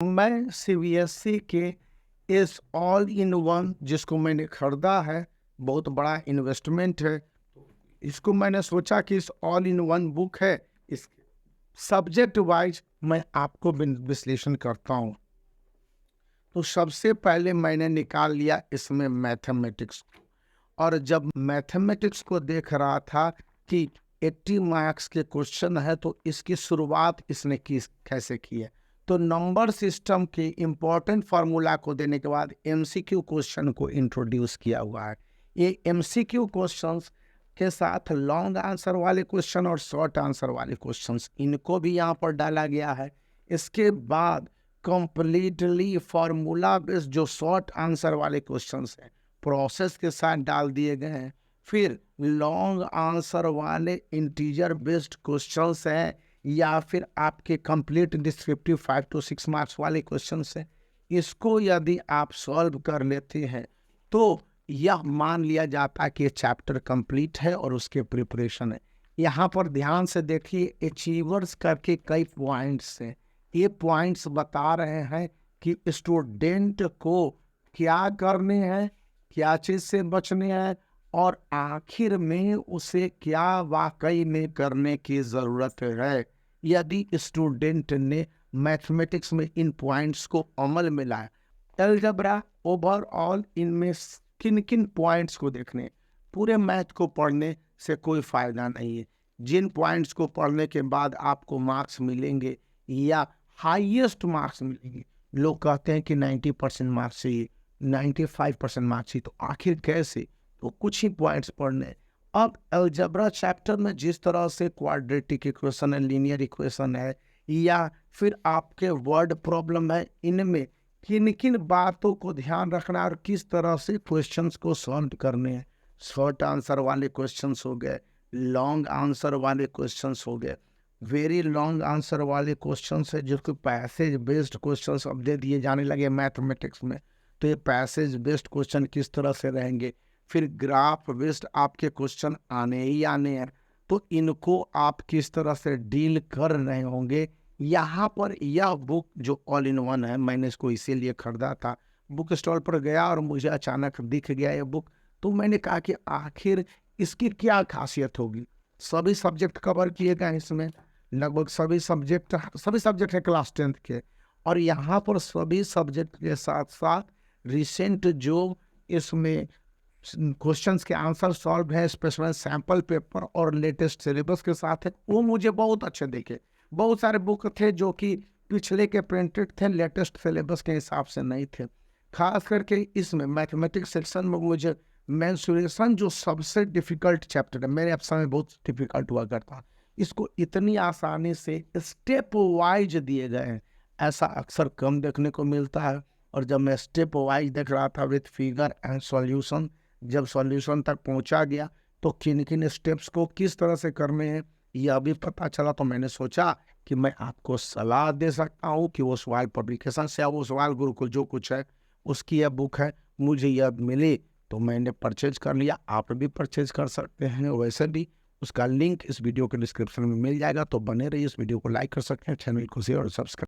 मैं सीबीएसई के इस ऑल इन वन जिसको मैंने खरीदा है, बहुत बड़ा इन्वेस्टमेंट है। इसको मैंने सोचा कि इस ऑल इन वन बुक है, इस सब्जेक्ट वाइज मैं आपको विश्लेषण करता हूँ। तो सबसे पहले मैंने निकाल लिया इसमें मैथमेटिक्स, और जब मैथमेटिक्स को देख रहा था कि 80 मार्क्स के क्वेश्चन है, तो इसकी शुरुआत इसने कैसे की है। तो नंबर सिस्टम के इम्पोर्टेंट फार्मूला को देने के बाद एमसीक्यू क्वेश्चन को इंट्रोड्यूस किया हुआ है। ये एमसीक्यू क्वेश्चंस के साथ लॉन्ग आंसर वाले क्वेश्चन और शॉर्ट आंसर वाले क्वेश्चंस, इनको भी यहाँ पर डाला गया है। इसके बाद कंप्लीटली फार्मूला बेस्ड जो शॉर्ट आंसर वाले क्वेश्चंस हैं, प्रोसेस के साथ डाल दिए गए हैं। फिर लॉन्ग आंसर वाले इंटीजर बेस्ड क्वेश्चंस हैं, या फिर आपके कंप्लीट डिस्क्रिप्टिव 5 to 6 मार्क्स वाले क्वेश्चंस हैं। इसको यदि आप सॉल्व कर लेते हैं तो यह मान लिया जाता है कि ये चैप्टर कंप्लीट है और उसके प्रिपरेशन है। यहाँ पर ध्यान से देखिए, अचीवर्स करके कई पॉइंट्स हैं। ये पॉइंट्स बता रहे हैं कि स्टूडेंट को क्या करने हैं, क्या चीज़ से बचने हैं, और आखिर में उसे क्या वाकई में करने की ज़रूरत है। यदि स्टूडेंट ने मैथमेटिक्स में इन पॉइंट्स को अमल में लाया, अलजेब्रा ओवरऑल इनमें किन किन पॉइंट्स को देखने, पूरे मैथ को पढ़ने से कोई फ़ायदा नहीं है। जिन पॉइंट्स को पढ़ने के बाद आपको मार्क्स मिलेंगे या हाईएस्ट मार्क्स मिलेंगे, लोग कहते हैं कि 90% मार्क्स चाहिए, 95% मार्क्स चाहिए, तो आखिर कैसे? तो कुछ ही पॉइंट्स पढ़ने। अब अलजेब्रा चैप्टर में जिस तरह से क्वाड्रेटिक इक्वेशन है, लीनियर इक्वेशन है, या फिर आपके वर्ड प्रॉब्लम है, इनमें किन किन बातों को ध्यान रखना और किस तरह से क्वेश्चंस को सॉल्व करने हैं। शॉर्ट आंसर वाले क्वेश्चंस हो गए, लॉन्ग आंसर वाले क्वेश्चंस हो गए, वेरी लॉन्ग आंसर वाले क्वेश्चंस है, जो कि पैसेज बेस्ड क्वेश्चंस अब दे दिए जाने लगे मैथमेटिक्स में। तो ये पैसेज बेस्ड क्वेश्चन किस तरह से रहेंगे, फिर ग्राफ बेस्ड आपके क्वेश्चन आने ही आने हैं, तो इनको आप किस तरह से डील कर रहे होंगे। यहाँ पर यह बुक जो ऑल इन वन है, मैंने इसको इसीलिए खरीदा था। बुक स्टॉल पर गया और मुझे अचानक दिख गया ये बुक, तो मैंने कहा कि आखिर इसकी क्या खासियत होगी। सभी सब्जेक्ट कवर किए गए इसमें, लगभग सभी सब्जेक्ट है क्लास 10th के, और यहाँ पर सभी सब्जेक्ट के साथ साथ रिसेंट जो इसमें क्वेश्चंस के आंसर सॉल्व है, स्पेशल सैंपल पेपर और लेटेस्ट सिलेबस के साथ है, वो मुझे बहुत अच्छे दिखे। बहुत सारे बुक थे जो कि पिछले के प्रिंटेड थे, लेटेस्ट सिलेबस के हिसाब से नहीं थे। खास करके इसमें मैथमेटिक्स सेक्शन में मुझे मेंसुरेशन जो सबसे डिफिकल्ट चैप्टर है, मेरे समय बहुत डिफिकल्ट हुआ करता, इसको इतनी आसानी से स्टेप वाइज दिए गए हैं, ऐसा अक्सर कम देखने को मिलता है। और जब मैं स्टेप वाइज देख रहा था विथ फिगर एंड सॉल्यूशन, जब सॉल्यूशन तक पहुंचा गया तो किन किन स्टेप्स को किस तरह से करने हैं यह भी पता चला। तो मैंने सोचा कि मैं आपको सलाह दे सकता हूं कि वो सवाल पब्लिकेशन से या वो सवाल गुरुकुल जो कुछ है उसकी यह बुक है, मुझे यह मिली तो मैंने परचेज कर लिया। आप भी परचेज कर सकते हैं, वैसे भी उसका लिंक इस वीडियो के डिस्क्रिप्शन में मिल जाएगा। तो बने रहिए, इस वीडियो को लाइक कर सकते हैं, चैनल को शेयर और सब्सक्राइब।